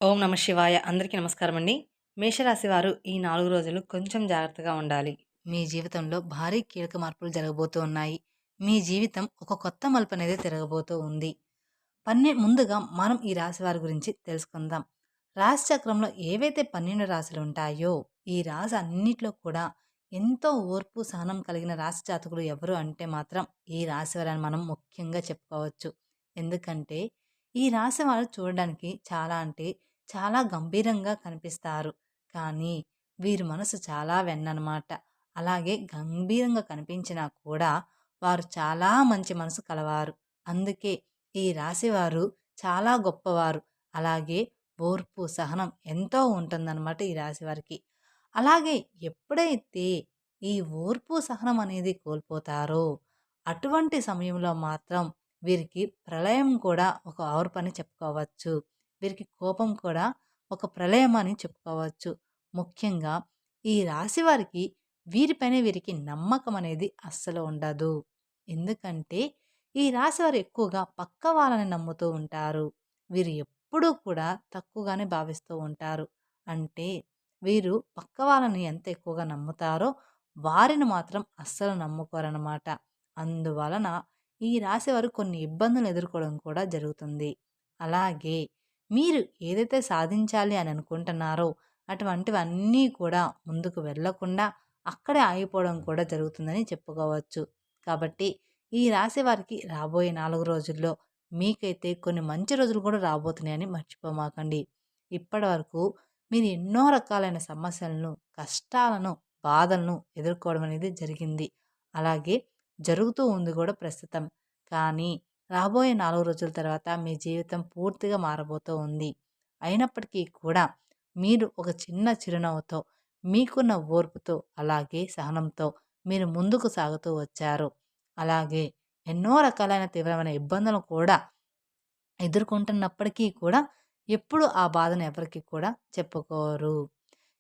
ఓం నమ శివాయ. అందరికీ నమస్కారం అండి. మేషరాశి వారు ఈ 4 రోజులు కొంచెం జాగ్రత్తగా ఉండాలి. మీ జీవితంలో భారీ కీలక మార్పులు జరగబోతూ ఉన్నాయి. మీ జీవితం ఒక కొత్త మలుపనేది తిరగబోతూ ఉంది. ముందుగా మనం ఈ రాశి వారి గురించి తెలుసుకుందాం. రాశి చక్రంలో ఏవైతే 12 రాశులు ఉంటాయో, ఈ రాశి అన్నిట్లో కూడా ఎంతో ఓర్పు, సహనం కలిగిన రాశి జాతకులు ఎవరు అంటే మాత్రం ఈ రాశి వారని మనం ముఖ్యంగా చెప్పుకోవచ్చు. ఎందుకంటే ఈ రాశి వారు చూడడానికి చాలా అంటే చాలా గంభీరంగా కనిపిస్తారు. కానీ వీరి మనసు చాలా వెన్ననమాట. అలాగే గంభీరంగా కనిపించినా కూడా వారు చాలా మంచి మనసు కలవారు. అందుకే ఈ రాశివారు చాలా గొప్పవారు. అలాగే ఓర్పు, సహనం ఎంతో ఉంటుందన్నమాట ఈ రాశివారికి. అలాగే ఎప్పుడైతే ఈ ఓర్పు, సహనం అనేది కోల్పోతారో, అటువంటి సమయంలో మాత్రం వీరికి ప్రళయం కూడా ఒక ఓర్పని చెప్పుకోవచ్చు. వీరికి కోపం కూడా ఒక ప్రళయం అని చెప్పుకోవచ్చు. ముఖ్యంగా ఈ రాశి వారికి వీరిపైన వీరికి నమ్మకం అనేది అస్సలు ఉండదు. ఎందుకంటే ఈ రాశి వారు ఎక్కువగా పక్క వాళ్ళని నమ్ముతూ ఉంటారు. వీరు ఎప్పుడూ కూడా తక్కువగానే భావిస్తూ ఉంటారు. అంటే వీరు పక్క వాళ్ళని ఎంత ఎక్కువగా నమ్ముతారో వారిని మాత్రం అస్సలు నమ్ముకోరనమాట. అందువలన ఈ రాశివారు కొన్ని ఇబ్బందులు ఎదుర్కోవడం కూడా జరుగుతుంది. అలాగే మీరు ఏదైతే సాధించాలి అని అనుకుంటున్నారో అటువంటివన్నీ కూడా ముందుకు వెళ్ళకుండా అక్కడే ఆగిపోవడం కూడా జరుగుతుందని చెప్పుకోవచ్చు. కాబట్టి ఈ రాశి వారికి రాబోయే 4 రోజుల్లో మీకైతే కొన్ని మంచి రోజులు కూడా రాబోతున్నాయని మర్చిపోమాకండి. ఇప్పటివరకు మీరు ఎన్నో రకాలైన సమస్యలను, కష్టాలను, బాధలను ఎదుర్కోవడం అనేది జరిగింది. అలాగే జరుగుతూ ఉంది కూడా ప్రస్తుతం. కానీ రాబోయే 4 రోజుల తర్వాత మీ జీవితం పూర్తిగా మారబోతూ ఉంది. అయినప్పటికీ కూడా మీరు ఒక చిన్న చిరునవ్వుతో, మీకున్న ఓర్పుతో, అలాగే సహనంతో మీరు ముందుకు సాగుతూ వచ్చారు. అలాగే ఎన్నో రకాలైన తీవ్రమైన ఇబ్బందులను కూడా ఎదుర్కొంటున్నప్పటికీ కూడా ఎప్పుడు ఆ బాధను ఎవరికీ కూడా చెప్పుకోరు.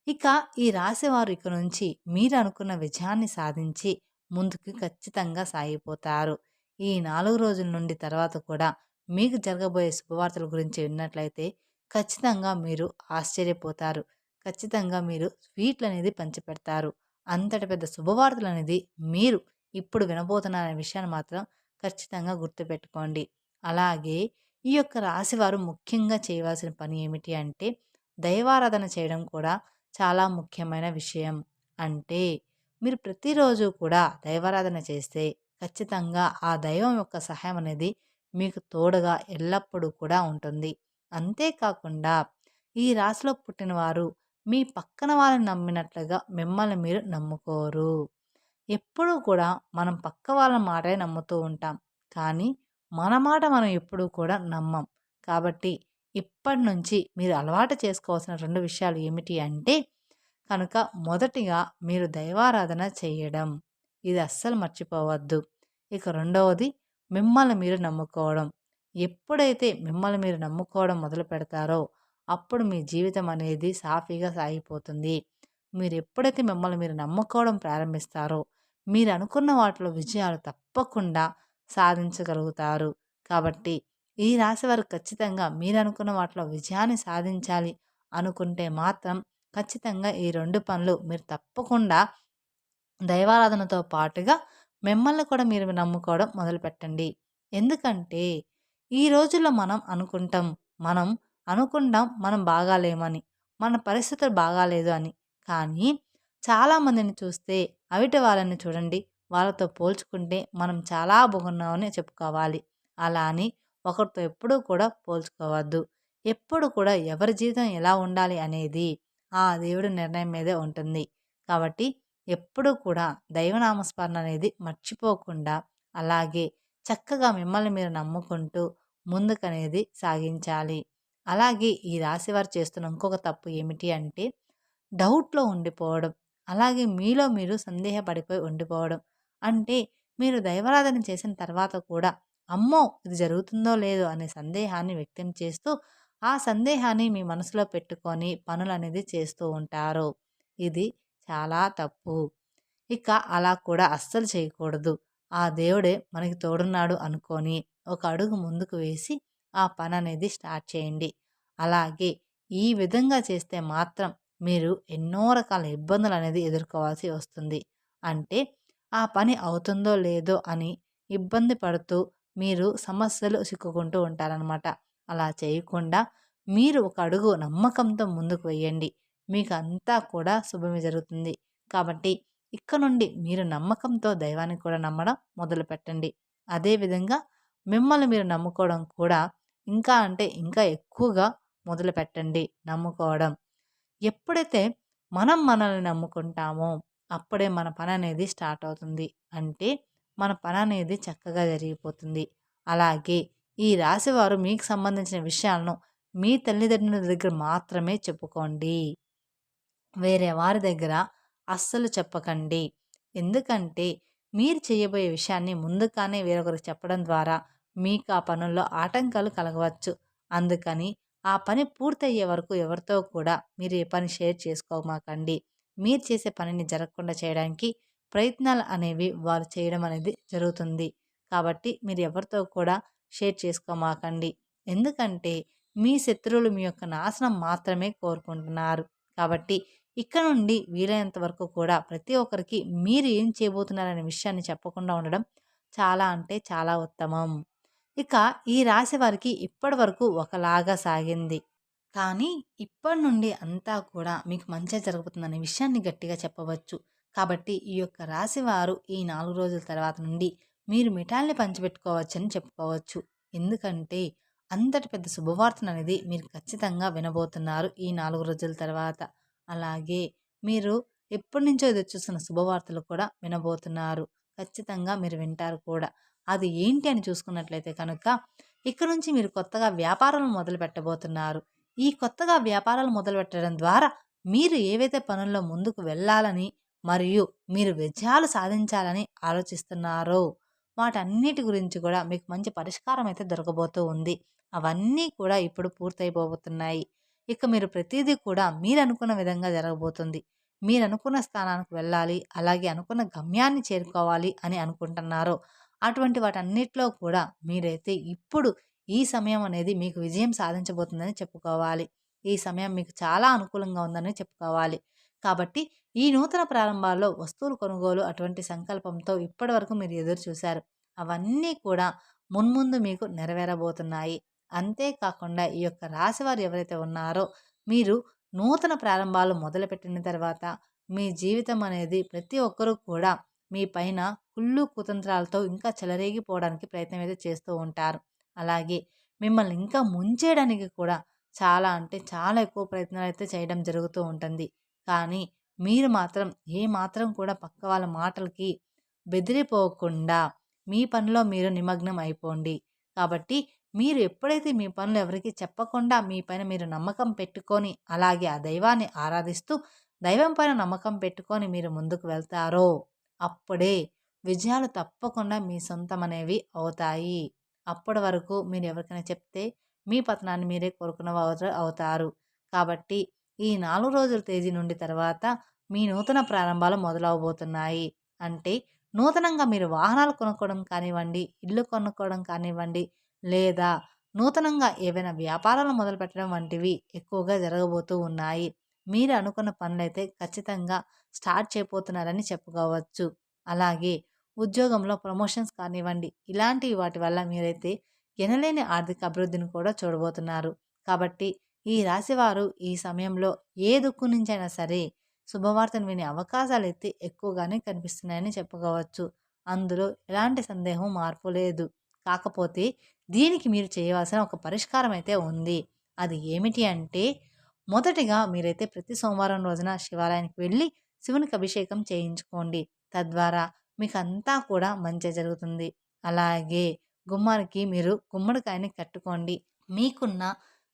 ఇక ఈ రాశివారు ఇక నుంచి మీరు అనుకున్న విజయాన్ని సాధించి ముందుకు ఖచ్చితంగా సాగిపోతారు. ఈ 4 రోజుల నుండి తర్వాత కూడా మీకు జరగబోయే శుభవార్తల గురించి విన్నట్లయితే ఖచ్చితంగా మీరు ఆశ్చర్యపోతారు. ఖచ్చితంగా మీరు స్వీట్లనేది పంచిపెడతారు. అంతటి పెద్ద శుభవార్తలనేది మీరు ఇప్పుడు వినబోతున్నారనే విషయాన్ని మాత్రం ఖచ్చితంగా గుర్తుపెట్టుకోండి. అలాగే ఈ యొక్క రాశివారు ముఖ్యంగా చేయవలసిన పని ఏమిటి అంటే దైవారాధన చేయడం కూడా చాలా ముఖ్యమైన విషయం. అంటే మీరు ప్రతిరోజు కూడా దైవారాధన చేస్తే ఖచ్చితంగా ఆ దైవం యొక్క సహాయం అనేది మీకు తోడుగా ఎల్లప్పుడూ కూడా ఉంటుంది. అంతేకాకుండా ఈ రాశిలో పుట్టినవారు మీ పక్కన వాళ్ళని నమ్మినట్లుగా మిమ్మల్ని మీరు నమ్ముకోరు. ఎప్పుడూ కూడా మనం పక్క వాళ్ళ మాటే నమ్ముతూ ఉంటాం. కానీ మన మాట మనం ఎప్పుడూ కూడా నమ్మం. కాబట్టి ఇప్పటి నుంచి మీరు అలవాటు చేసుకోవాల్సిన 2 విషయాలు ఏమిటి అంటే కనుక మొదటిగా మీరు దైవారాధన చేయడం. ఇది అస్సలు మర్చిపోవద్దు. ఇక రెండవది మిమ్మల్ని మీరు నమ్ముకోవడం. ఎప్పుడైతే మిమ్మల్ని మీరు నమ్ముకోవడం మొదలు పెడతారో అప్పుడు మీ జీవితం అనేది సాఫీగా సాగిపోతుంది. మీరు ఎప్పుడైతే మిమ్మల్ని మీరు నమ్ముకోవడం ప్రారంభిస్తారో మీరు అనుకున్న వాటిలో విజయాలు తప్పకుండా సాధించగలుగుతారు. కాబట్టి ఈ రాశి వారు ఖచ్చితంగా మీరు అనుకున్న వాటిలో విజయాన్ని సాధించాలి అనుకుంటే మాత్రం ఖచ్చితంగా ఈ 2 పనులు మీరు తప్పకుండా దైవారాధనతో పాటుగా మిమ్మల్ని కూడా మీరు నమ్ముకోవడం మొదలుపెట్టండి. ఎందుకంటే ఈ రోజుల్లో మనం అనుకుంటాం మనం బాగాలేమని, మన పరిస్థితులు బాగాలేదు అని. కానీ చాలామందిని చూస్తే అవిటి వాళ్ళని చూడండి, వాళ్ళతో పోల్చుకుంటే మనం చాలా బాగున్నామని చెప్పుకోవాలి. అలా అని ఒకరితో ఎప్పుడూ కూడా పోల్చుకోవద్దు. ఎప్పుడు కూడా ఎవరి జీవితం ఎలా ఉండాలి అనేది ఆ దేవుడి నిర్ణయం మీదే ఉంటుంది. కాబట్టి ఎప్పుడూ కూడా దైవనామస్మరణ అనేది మర్చిపోకుండా అలాగే చక్కగా మిమ్మల్ని మీరు నమ్ముకుంటూ ముందుకనేది సాగించాలి. అలాగే ఈ రాశివారు చేస్తున్న ఇంకొక తప్పు ఏమిటి అంటే డౌట్‌లో ఉండిపోవడం. అలాగే మీలో మీరు సందేహపడిపోయి ఉండిపోవడం. అంటే మీరు దైవారాధన చేసిన తర్వాత కూడా అమ్మో! ఇది జరుగుతుందో లేదో అనే సందేహాన్ని వ్యక్తం చేస్తూ, ఆ సందేహాన్ని మీ మనసులో పెట్టుకొని పనులనేది చేస్తూ ఉంటారు. ఇది చాలా తప్పు. ఇక అలా కూడా అస్సలు చేయకూడదు. ఆ దేవుడే మనకి తోడున్నాడు అనుకోని ఒక అడుగు ముందుకు వేసి ఆ పననేది స్టార్ట్ చేయండి. అలాగే ఈ విధంగా చేస్తే మాత్రం మీరు ఎన్నో రకాల ఇబ్బందులనేది ఎదుర్కోవాల్సి వస్తుంది. అంటే ఆ పని అవుతుందో లేదో అని ఇబ్బంది పడుతూ మీరు సమస్యలు చిక్కుకుంటూ ఉంటారనమాట. అలా చేయకుండా మీరు ఒక అడుగు నమ్మకంతో ముందుకు వెయ్యండి. మీకు అంతా కూడా శుభమే జరుగుతుంది. కాబట్టి ఇక నుండి మీరు నమ్మకంతో దైవాన్ని కూడా నమ్మడం మొదలుపెట్టండి. అదేవిధంగా మిమ్మల్ని మీరు నమ్ముకోవడం కూడా ఇంకా అంటే ఇంకా ఎక్కువగా మొదలుపెట్టండి నమ్ముకోవడం. ఎప్పుడైతే మనం మనల్ని నమ్ముకుంటామో అప్పుడే మన పననేది స్టార్ట్ అవుతుంది. అంటే మన పననేది చక్కగా జరిగిపోతుంది. అలాగే ఈ రాశివారు మీకు సంబంధించిన విషయాలను మీ తల్లిదండ్రుల దగ్గర మాత్రమే చెప్పుకోండి. వేరే వారి దగ్గర అస్సలు చెప్పకండి. ఎందుకంటే మీరు చేయబోయే విషయాన్ని ముందుగానే వేరొకరికి చెప్పడం ద్వారా మీకు ఆ పనుల్లో ఆటంకాలు కలగవచ్చు. అందుకని ఆ పని పూర్తయ్యే వరకు ఎవరితో కూడా మీరు ఏ పని షేర్ చేసుకోమాకండి. మీరు చేసే పనిని జరగకుండా చేయడానికి ప్రయత్నాలు అనేవి వారు చేయడం అనేది జరుగుతుంది. కాబట్టి మీరు ఎవరితో కూడా షేర్ చేసుకోమాకండి. ఎందుకంటే మీ శత్రువులు మీ యొక్క నాశనం మాత్రమే కోరుకుంటున్నారు. కాబట్టి ఇక నుండి వీలైనంత వరకు కూడా ప్రతి ఒక్కరికి మీరు ఏం చేయబోతున్నారనే విషయాన్ని చెప్పకుండా ఉండడం చాలా అంటే చాలా ఉత్తమం. ఇక ఈ రాశి వారికి ఇప్పటి వరకు ఒకలాగా సాగింది. కానీ ఇప్పటి నుండి అంతా కూడా మీకు మంచే జరుగుతుందనే విషయాన్ని గట్టిగా చెప్పవచ్చు. కాబట్టి ఈ యొక్క రాశి వారు ఈ 4 రోజుల తర్వాత నుండి మీరు మిఠాయిల్ని పంచిపెట్టుకోవచ్చని చెప్పుకోవచ్చు. ఎందుకంటే అంతటి పెద్ద శుభవార్తననేది మీరు ఖచ్చితంగా వినబోతున్నారు ఈ 4 రోజుల తర్వాత. అలాగే మీరు ఎప్పటినుంచో ఎదురుచూస్తున్న శుభవార్తలు కూడా వినబోతున్నారు. ఖచ్చితంగా మీరు వింటారు కూడా. అది ఏంటి అని చూసుకున్నట్లయితే కనుక ఇక నుంచి మీరు కొత్తగా వ్యాపారాలను మొదలు పెట్టబోతున్నారు. ఈ కొత్తగా వ్యాపారాలు మొదలుపెట్టడం ద్వారా మీరు ఏవైతే పనుల్లో ముందుకు వెళ్ళాలని మరియు మీరు విజయాలు సాధించాలని ఆలోచిస్తున్నారో వాటన్నిటి గురించి కూడా మీకు మంచి పరిష్కారం అయితే దొరకబోతూ ఉంది. అవన్నీ కూడా ఇప్పుడు పూర్తయిపోబోతున్నాయి. ఇక మీరు ప్రతిదీ కూడా మీరు అనుకున్న విధంగా జరగబోతుంది. మీరు అనుకున్న స్థానానికి వెళ్ళాలి, అలాగే అనుకున్న గమ్యాన్ని చేరుకోవాలి అని అనుకుంటున్నారో అటువంటి వాటన్నిటిలో కూడా మీరైతే ఇప్పుడు ఈ సమయం అనేది మీకు విజయం సాధించబోతుందని చెప్పుకోవాలి. ఈ సమయం మీకు చాలా అనుకూలంగా ఉందని చెప్పుకోవాలి. కాబట్టి ఈ నూతన ప్రారంభాల్లో వస్తువులు కొనుగోలు అటువంటి సంకల్పంతో ఇప్పటివరకు మీరు ఎదురు చూశారు. అవన్నీ కూడా మున్ముందు మీకు నెరవేరబోతున్నాయి. అంతేకాకుండా ఈ యొక్క రాశివారు ఎవరైతే ఉన్నారో మీరు నూతన ప్రారంభాలు మొదలుపెట్టిన తర్వాత మీ జీవితం అనేది ప్రతి ఒక్కరూ కూడా మీ పైన కుళ్ళు కుతంత్రాలతో ఇంకా చెలరేగిపోవడానికి ప్రయత్నం అయితే చేస్తూ ఉంటారు. అలాగే మిమ్మల్ని ఇంకా ముంచేయడానికి కూడా చాలా అంటే చాలా ఎక్కువ ప్రయత్నాలు అయితే చేయడం జరుగుతూ ఉంటుంది. కానీ మీరు మాత్రం ఏ మాత్రం కూడా పక్క వాళ్ళ మాటలకి బెదిరిపోకుండా మీ పనిలో మీరు నిమగ్నం అయిపోండి. కాబట్టి మీరు ఎప్పుడైతే మీ పనులు ఎవరికీ చెప్పకుండా మీ పైన మీరు నమ్మకం పెట్టుకొని అలాగే ఆ దైవాన్ని ఆరాధిస్తూ దైవం పైన నమ్మకం పెట్టుకొని మీరు ముందుకు వెళ్తారో అప్పుడే విజయాలు తప్పకుండా మీ సొంతమనేవి అవుతాయి. అప్పటి వరకు మీరు ఎవరికైనా చెప్తే మీ పతనాన్ని మీరే కోరుకున్న వారు అవుతారు. కాబట్టి ఈ 4 రోజుల తేదీ నుండి తర్వాత మీ నూతన ప్రారంభాలు మొదలవబోతున్నాయి. అంటే నూతనంగా మీరు వాహనాలు కొనుక్కోవడం కానివ్వండి, ఇల్లు కొనుక్కోవడం కానివ్వండి, లేదా నూతనంగా ఏవైనా వ్యాపారాలు మొదలుపెట్టడం వంటివి ఎక్కువగా జరగబోతూ ఉన్నాయి. మీరు అనుకున్న పనులైతే ఖచ్చితంగా స్టార్ట్ చేయబోతున్నారని చెప్పుకోవచ్చు. అలాగే ఉద్యోగంలో ప్రమోషన్స్ కానివ్వండి, ఇలాంటి వాటి వల్ల మీరైతే ఎనలేని ఆర్థిక అభివృద్ధిని కూడా చూడబోతున్నారు. కాబట్టి ఈ రాశివారు ఈ సమయంలో ఏ దిక్కు నుంచైనా సరే శుభవార్తను వినే అవకాశాలైతే ఎక్కువగానే కనిపిస్తున్నాయని చెప్పుకోవచ్చు. అందులో ఎలాంటి సందేహం మార్పు లేదు. కాకపోతే దీనికి మీరు చేయవలసిన ఒక పరిష్కారం అయితే ఉంది. అది ఏమిటి అంటే మొదటిగా మీరైతే ప్రతి సోమవారం రోజున శివాలయానికి వెళ్ళి శివునికి అభిషేకం చేయించుకోండి. తద్వారా మీకంతా కూడా మంచే జరుగుతుంది. అలాగే గుమ్మానికి మీరు గుమ్మడికాయని కట్టుకోండి. మీకున్న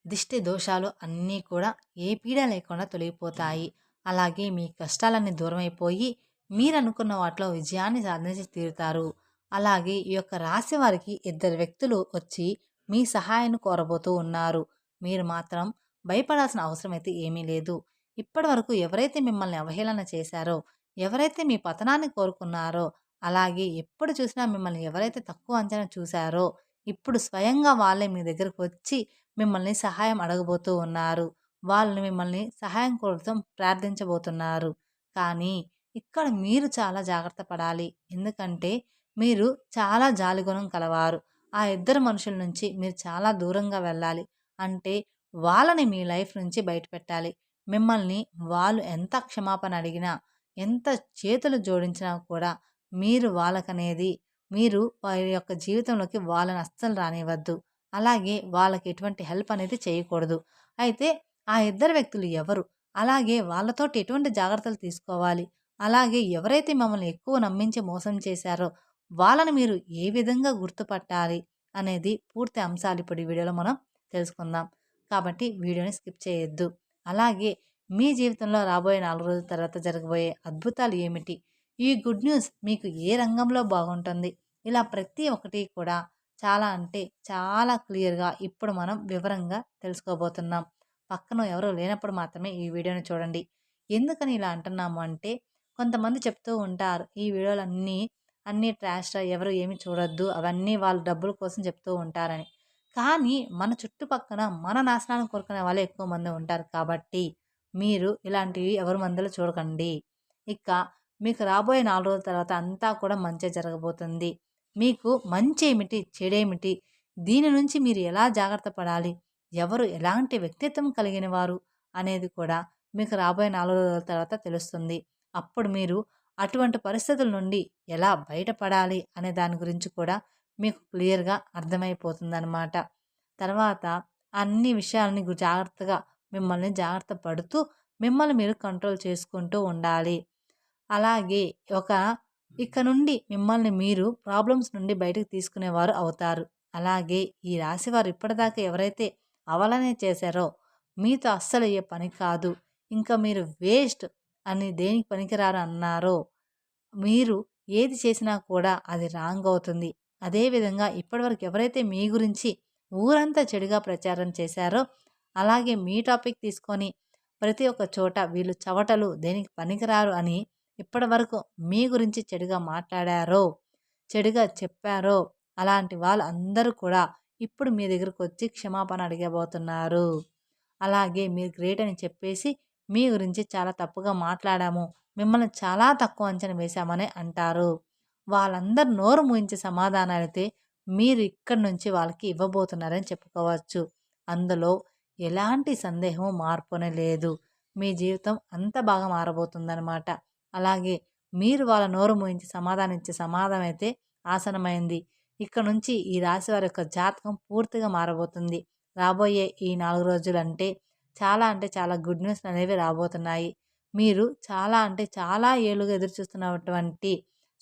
దిష్టి దోషాలు అన్నీ కూడా ఏ పీడ లేకుండా తొలగిపోతాయి. అలాగే మీ కష్టాలన్నీ దూరమైపోయి మీరనుకున్న వాటిలో విజయాన్ని సాధించి తీరుతారు. అలాగే ఈ యొక్క రాశి వారికి ఇద్దరు వ్యక్తులు వచ్చి మీ సహాయాన్ని కోరబోతూ ఉన్నారు. మీరు మాత్రం భయపడాల్సిన అవసరం అయితే ఏమీ లేదు. ఇప్పటివరకు ఎవరైతే మిమ్మల్ని అవహేళన చేశారో, ఎవరైతే మీ పతనాన్ని కోరుకున్నారో, అలాగే ఎప్పుడు చూసినా మిమ్మల్ని ఎవరైతే తక్కువ అంచనా చూశారో, ఇప్పుడు స్వయంగా వాళ్ళే మీ దగ్గరకు వచ్చి మిమ్మల్ని సహాయం అడగబోతూ ఉన్నారు. వాళ్ళు మిమ్మల్ని సహాయం కోరుతూ ప్రార్థించబోతున్నారు. కానీ ఇక్కడ మీరు చాలా జాగ్రత్త పడాలి. ఎందుకంటే మీరు చాలా జాలిగుణం కలవారు. ఆ ఇద్దరు మనుషుల నుంచి మీరు చాలా దూరంగా వెళ్ళాలి. అంటే వాళ్ళని మీ లైఫ్ నుంచి బయటపెట్టాలి. మిమ్మల్ని వాళ్ళు ఎంత క్షమాపణ అడిగినా, ఎంత చేతులు జోడించినా కూడా మీరు వాళ్ళకనేది మీరు వారి యొక్క జీవితంలోకి వాళ్ళని అస్సలు రానివ్వద్దు. అలాగే వాళ్ళకి ఎటువంటి హెల్ప్ అనేది చేయకూడదు. అయితే ఆ ఇద్దరు వ్యక్తులు ఎవరు? అలాగే వాళ్ళతోటి ఎటువంటి జాగ్రత్తలు తీసుకోవాలి? అలాగే ఎవరైతే మిమ్మల్ని ఎక్కువ నమ్మించి మోసం చేశారో వాళ్ళని మీరు ఏ విధంగా గుర్తుపట్టాలి అనేది పూర్తి అంశాలు ఇప్పుడు ఈ వీడియోలో మనం తెలుసుకుందాం. కాబట్టి వీడియోని స్కిప్ చేయొద్దు. అలాగే మీ జీవితంలో రాబోయే 4 రోజుల తర్వాత జరగబోయే అద్భుతాలు ఏమిటి? ఈ గుడ్ న్యూస్ మీకు ఏ రంగంలో బాగుంటుంది? ఇలా ప్రతి ఒక్కటి కూడా చాలా అంటే చాలా క్లియర్‌గా ఇప్పుడు మనం వివరంగా తెలుసుకోబోతున్నాం. పక్కన ఎవరు లేనప్పుడు మాత్రమే ఈ వీడియోని చూడండి. ఎందుకని ఇలా అంటున్నాము అంటే కొంతమంది చెప్తూ ఉంటారు. ఈ వీడియోలన్నీ అన్నీ ట్రాష్‌రా ఎవరు ఏమి చూడొద్దు. అవన్నీ వాళ్ళు డబ్బుల కోసం చెప్తూ ఉంటారని. కానీ మన చుట్టుపక్కన మన నాశనాన్ని కోరుకునే వాళ్ళే ఎక్కువ మంది ఉంటారు కాబట్టి మీరు ఇలాంటివి ఎవరి మందిలో చూడకండి. ఇక మీకు రాబోయే 4 రోజుల తర్వాత అంతా కూడా మంచే జరగబోతుంది. మీకు మంచేమిటి, చెడేమిటి, దీని నుంచి మీరు ఎలా జాగ్రత్త పడాలి, ఎవరు ఎలాంటి వ్యక్తిత్వం కలిగిన వారు అనేది కూడా మీకు రాబోయే 4 రోజుల తర్వాత తెలుస్తుంది. అప్పుడు మీరు అటువంటి పరిస్థితుల నుండి ఎలా బయటపడాలి అనే దాని గురించి కూడా మీకు క్లియర్‌గా అర్థమైపోతుందనమాట. తర్వాత అన్ని విషయాలని జాగ్రత్తగా మిమ్మల్ని జాగ్రత్త పడుతూ మిమ్మల్ని మీరు కంట్రోల్ చేసుకుంటూ ఉండాలి. అలాగే ఒక ఇక నుండి మిమ్మల్ని మీరు ప్రాబ్లమ్స్ నుండి బయటకు తీసుకునేవారు అవుతారు. అలాగే ఈ రాశివారు ఇప్పటిదాకా ఎవరైతే అవలనే చేశారో మీతో అస్సలయ్యే పని కాదు. ఇంకా మీరు వేస్ట్ అని దేనికి పనికిరారు అన్నారో మీరు ఏది చేసినా కూడా అది రాంగ్ అవుతుంది. అదేవిధంగా ఇప్పటివరకు ఎవరైతే మీ గురించి ఊరంతా చెడుగా ప్రచారం చేశారో, అలాగే మీ టాపిక్ తీసుకొని ప్రతి ఒక్క చోట వీళ్ళు చవటలు దేనికి పనికిరారు అని ఇప్పటివరకు మీ గురించి చెడుగా మాట్లాడారో, చెడుగా చెప్పారో, అలాంటి వాళ్ళు అందరూ కూడా ఇప్పుడు మీ దగ్గరకు వచ్చి క్షమాపణ అడగబోతున్నారు. అలాగే మీరు గ్రేట్ అని చెప్పేసి మీ గురించి చాలా తప్పుగా మాట్లాడాము, మిమ్మల్ని చాలా తక్కువ అంచనా వేశామని అంటారు. వాళ్ళందరూ నోరు మూయించే సమాధానాలైతే మీరు ఇక్కడి నుంచి వాళ్ళకి ఇవ్వబోతున్నారని చెప్పుకోవచ్చు. అందులో ఎలాంటి సందేహం మార్పునే లేదు. మీ జీవితం అంత బాగా మారబోతుందనమాట. అలాగే మీరు వాళ్ళ నోరు మూయించి సమాధానం ఇచ్చే సమాధానం అయితే ఆసనమైంది. ఇక నుంచి ఈ రాశి వారి యొక్క జాతకం పూర్తిగా మారబోతుంది. రాబోయే ఈ 4 రోజులంటే అంటే చాలా గుడ్ న్యూస్ అనేవి రాబోతున్నాయి. మీరు చాలా అంటే చాలా ఏళ్లుగా ఎదురు చూస్తున్నటువంటి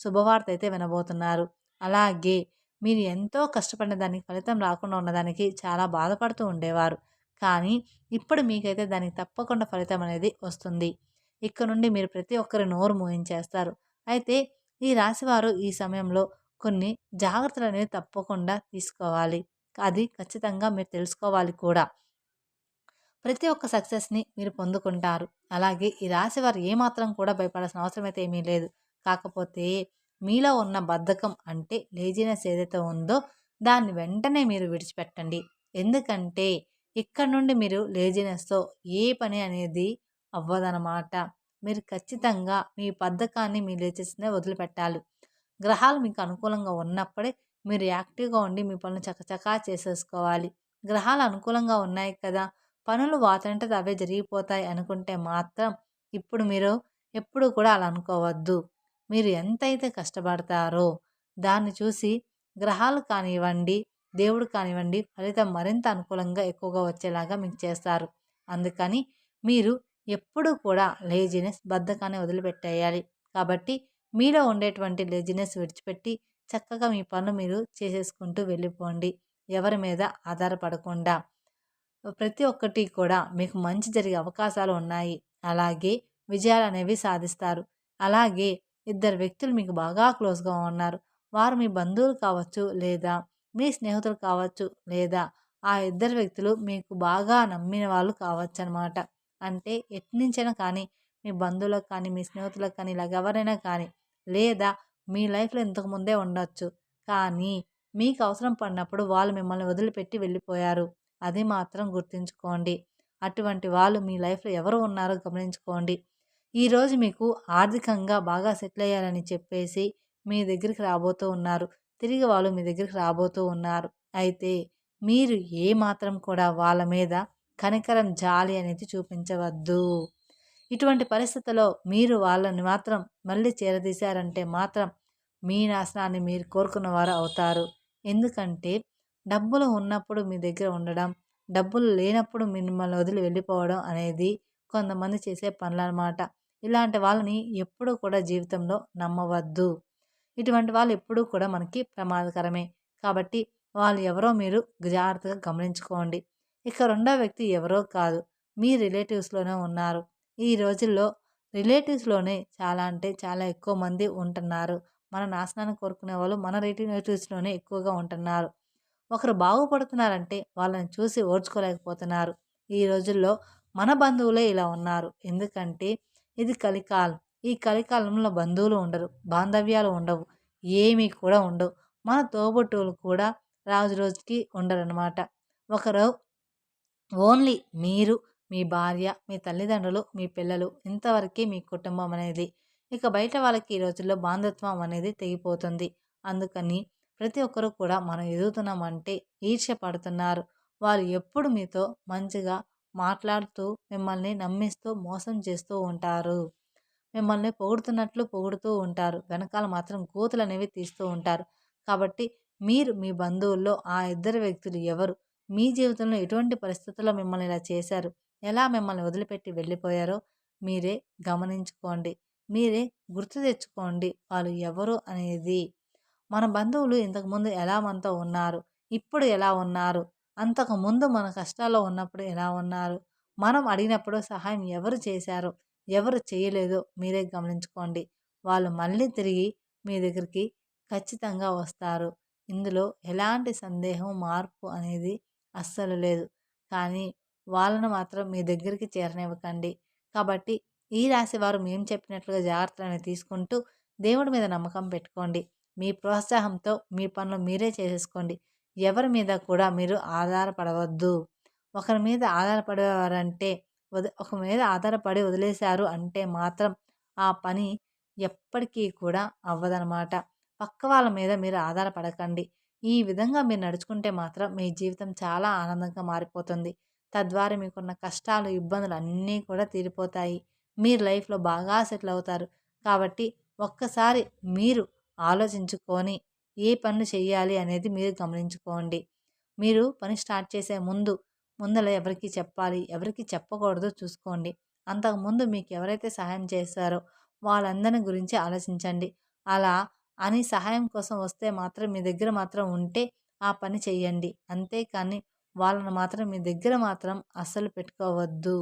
శుభవార్త అయితే వినబోతున్నారు. అలాగే మీరు ఎంతో కష్టపడిన దానికి ఫలితం రాకుండా ఉన్నదానికి చాలా బాధపడుతూ ఉండేవారు. కానీ ఇప్పుడు మీకైతే దానికి తప్పకుండా ఫలితం అనేది వస్తుంది. ఇక్కడ నుండి మీరు ప్రతి ఒక్కరి నోరు మూయించేస్తారు. అయితే ఈ రాశివారు ఈ సమయంలో కొన్ని జాగ్రత్తలు అనేవి తప్పకుండా తీసుకోవాలి. అది ఖచ్చితంగా మీరు తెలుసుకోవాలి కూడా. ప్రతి ఒక్క సక్సెస్‌ని మీరు పొందుకుంటారు. అలాగే ఈ రాశివారు ఏమాత్రం కూడా భయపడాల్సిన అవసరం అయితే ఏమీ లేదు. కాకపోతే మీలో ఉన్న బద్ధకం అంటే లేజినెస్ ఏదైతే ఉందో దాన్ని వెంటనే మీరు విడిచిపెట్టండి. ఎందుకంటే ఇక్కడ నుండి మీరు లేజినెస్‌తో ఏ పని అనేది అవ్వదనమాట. మీరు ఖచ్చితంగా మీ బద్ధకాన్ని, మీ లేజినెస్‌ని వదిలిపెట్టాలి. గ్రహాలు మీకు అనుకూలంగా ఉన్నప్పుడే మీరు యాక్టివ్‌గా ఉండి మీ పనులు చకచకా చేసేసుకోవాలి. గ్రహాలు అనుకూలంగా ఉన్నాయి కదా! పనులు వాటంతట అవే జరిగిపోతాయి అనుకుంటే మాత్రం ఇప్పుడు మీరు ఎప్పుడు కూడా అలా అనుకోవద్దు. మీరు ఎంతైతే కష్టపడతారో దాన్ని చూసి గ్రహాలు కానివ్వండి, దేవుడు కానివ్వండి ఫలితం మరింత అనుకూలంగా ఎక్కువగా వచ్చేలాగా మీకు చేస్తారు. అందుకని మీరు ఎప్పుడూ కూడా లేజినెస్, బద్ధకాన్ని వదిలిపెట్టేయాలి. కాబట్టి మీలో ఉండేటువంటి లేజినెస్ విడిచిపెట్టి చక్కగా మీ పనులు మీరు చేసేసుకుంటూ వెళ్ళిపోండి. ఎవరి మీద ఆధారపడకుండా. ప్రతి ఒక్కటి కూడా మీకు మంచి జరిగే అవకాశాలు ఉన్నాయి. అలాగే విజయాలనేవి సాధిస్తారు. అలాగే ఇద్దరు వ్యక్తులు మీకు బాగా క్లోజ్‌గా ఉన్నారు. వారు మీ బంధువులు కావచ్చు, లేదా మీ స్నేహితులు కావచ్చు, లేదా ఆ ఇద్దరు వ్యక్తులు మీకు బాగా నమ్మిన వాళ్ళు కావచ్చనమాట. అంటే ఎట్నుంచైనా కానీ మీ బంధువులకు కానీ, మీ స్నేహితులకు కానీ ఇలాగ ఎవరైనా కానీ, లేదా మీ లైఫ్‌లో ఇంతకు ముందే ఉండొచ్చు. కానీ మీకు అవసరం పడినప్పుడు వాళ్ళు మిమ్మల్ని వదిలిపెట్టి వెళ్ళిపోయారు. అది మాత్రం గుర్తుంచుకోండి. అటువంటి వాళ్ళు మీ లైఫ్‌లో ఎవరు ఉన్నారో గమనించుకోండి. ఈరోజు మీకు ఆర్థికంగా బాగా సెటిల్ అయ్యారని చెప్పేసి మీ దగ్గరికి రాబోతూ ఉన్నారు. తిరిగి వాళ్ళు మీ దగ్గరికి రాబోతూ ఉన్నారు. అయితే మీరు ఏ మాత్రం కూడా వాళ్ళ మీద కనికరం, జాలి అనేది చూపించవద్దు. ఇటువంటి పరిస్థితుల్లో మీరు వాళ్ళని మాత్రం మళ్ళీ చేరదీశారంటే మాత్రం మీ నాశనాన్ని మీరు కోరుకున్నవారు అవుతారు. ఎందుకంటే డబ్బులు ఉన్నప్పుడు మీ దగ్గర ఉండడం, డబ్బులు లేనప్పుడు మిమ్మల్ని వదిలి వెళ్ళిపోవడం అనేది కొంతమంది చేసే పనులనమాట. ఇలాంటి వాళ్ళని ఎప్పుడూ కూడా జీవితంలో నమ్మవద్దు. ఇటువంటి వాళ్ళు ఎప్పుడూ కూడా మనకి ప్రమాదకరమే. కాబట్టి వాళ్ళు ఎవరో మీరు జాగ్రత్తగా గమనించుకోండి. ఇక రెండో వ్యక్తి ఎవరో కాదు, మీ రిలేటివ్స్‌లోనే ఉన్నారు. ఈ రోజుల్లో రిలేటివ్స్‌లోనే చాలా అంటే చాలా ఎక్కువ మంది ఉంటున్నారు. మన నాశనాన్ని కోరుకునే వాళ్ళు మన రిలేటివ్స్‌లోనే ఎక్కువగా ఉంటున్నారు. ఒకరు బాగుపడుతున్నారంటే వాళ్ళని చూసి ఓర్చుకోలేకపోతున్నారు. ఈ రోజుల్లో మన బంధువులే ఇలా ఉన్నారు. ఎందుకంటే ఇది కలికాలం. ఈ కలికాలంలో బంధువులు ఉండరు. బాంధవ్యాలు ఉండవు. ఏమీ కూడా ఉండవు. మన తోబుట్టువులు కూడా రోజు రోజుకి ఉండరనమాట. ఒకరు ఓన్లీ మీరు, మీ భార్య, మీ తల్లిదండ్రులు, మీ పిల్లలు ఇంతవరకే మీ కుటుంబం అనేది. ఇక బయట వాళ్ళకి ఈ రోజుల్లో బాంధత్వం అనేది తెగిపోతుంది. అందుకని ప్రతి ఒక్కరు కూడా మనం ఎదుగుతున్నామంటే ఈర్ష్య పడుతున్నారు. వాళ్ళు ఎప్పుడు మీతో మంచిగా మాట్లాడుతూ, మిమ్మల్ని నమ్మిస్తూ, మోసం చేస్తూ ఉంటారు. మిమ్మల్ని పొగుడుతున్నట్లు పొగుడుతూ ఉంటారు. వెనకాల మాత్రం గోతులనేవి తీస్తూ ఉంటారు. కాబట్టి మీరు మీ బంధువుల్లో ఆ ఇద్దరు వ్యక్తులు ఎవరు? మీ జీవితంలో ఎటువంటి పరిస్థితుల్లో మిమ్మల్ని ఇలా చేశారు? ఎలా మిమ్మల్ని వదిలిపెట్టి వెళ్ళిపోయారో మీరే గమనించుకోండి. మీరే గుర్తు తెచ్చుకోండి వాళ్ళు ఎవరు అనేది. మన బంధువులు ఇంతకుముందు ఎలా మనతో ఉన్నారు? ఇప్పుడు ఎలా ఉన్నారు? అంతకుముందు మన కష్టాల్లో ఉన్నప్పుడు ఎలా ఉన్నారు? మనం అడిగినప్పుడు సహాయం ఎవరు చేశారో, ఎవరు చేయలేదో మీరే గమనించుకోండి. వాళ్ళు మళ్ళీ తిరిగి మీ దగ్గరికి ఖచ్చితంగా వస్తారు. ఇందులో ఎలాంటి సందేహం, మార్పు అనేది అస్సలు లేదు. కానీ వాళ్ళను మాత్రం మీ దగ్గరికి చేరనివ్వకండి. కాబట్టి ఈ రాశి వారు మేము చెప్పినట్లుగా జాగ్రత్తలను తీసుకుంటూ దేవుడి మీద నమ్మకం పెట్టుకోండి. మీ ప్రోత్సాహంతో మీ పనులు మీరే చేసేసుకోండి. ఎవరి మీద కూడా మీరు ఆధారపడవద్దు. ఒకరి మీద ఆధారపడేవారంటే ఒక మీద ఆధారపడి వదిలేశారు అంటే మాత్రం ఆ పని ఎప్పటికీ కూడా అవ్వదనమాట. పక్క వాళ్ళ మీద మీరు ఆధారపడకండి. ఈ విధంగా మీరు నడుచుకుంటే మాత్రం మీ జీవితం చాలా ఆనందంగా మారిపోతుంది. తద్వారా మీకున్న కష్టాలు, ఇబ్బందులు అన్నీ కూడా తీరిపోతాయి. మీరు లైఫ్‌లో బాగా సెటిల్ అవుతారు. కాబట్టి ఒక్కసారి మీరు ఆలోచించుకొని ఏ పనులు చేయాలి అనేది మీరు గమనించుకోండి. మీరు పని స్టార్ట్ చేసే ముందల ఎవరికి చెప్పాలి, ఎవరికి చెప్పకూడదో చూసుకోండి. అంతకుముందు మీకు ఎవరైతే సహాయం చేశారో వాళ్ళందరిని గురించి ఆలోచించండి. అలా అని సహాయం కోసం వస్తే మాత్రం మీ దగ్గర మాత్రం ఉంటే ఆ పని చేయండి. అంతేకానీ వాళ్ళని మాత్రం మీ దగ్గర మాత్రం అస్సలు పెట్టుకోవద్దు.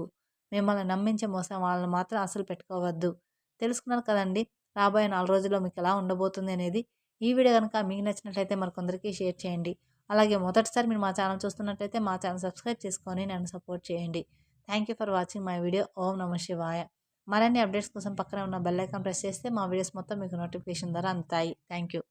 మిమ్మల్ని నమ్మించి మోసం వాళ్ళని మాత్రం అస్సలు పెట్టుకోవద్దు. తెలుసుకున్నారు కదండీ! రాబోయే 4 రోజుల్లో మీకెలా ఉండబోతుంది అనేది. ఈ వీడియో గనుక మీకు నచ్చినట్లయితే మరికొందరికి షేర్ చేయండి. అలాగే మొదటిసారి మీరు మా ఛానల్ చూస్తున్నట్లయితే మా ఛానల్ సబ్స్క్రైబ్ చేసుకొని నన్ను సపోర్ట్ చేయండి. Thank you for watching my video. ఓం నమః శివాయ. మరిన్ని అప్డేట్స్ కోసం పక్కనే ఉన్న బెల్ ఐకాన్ ప్రెస్ చేస్తే మా వీడియోస్ మొత్తం మీకు నోటిఫికేషన్ ద్వారా అందుతాయి. Thank you.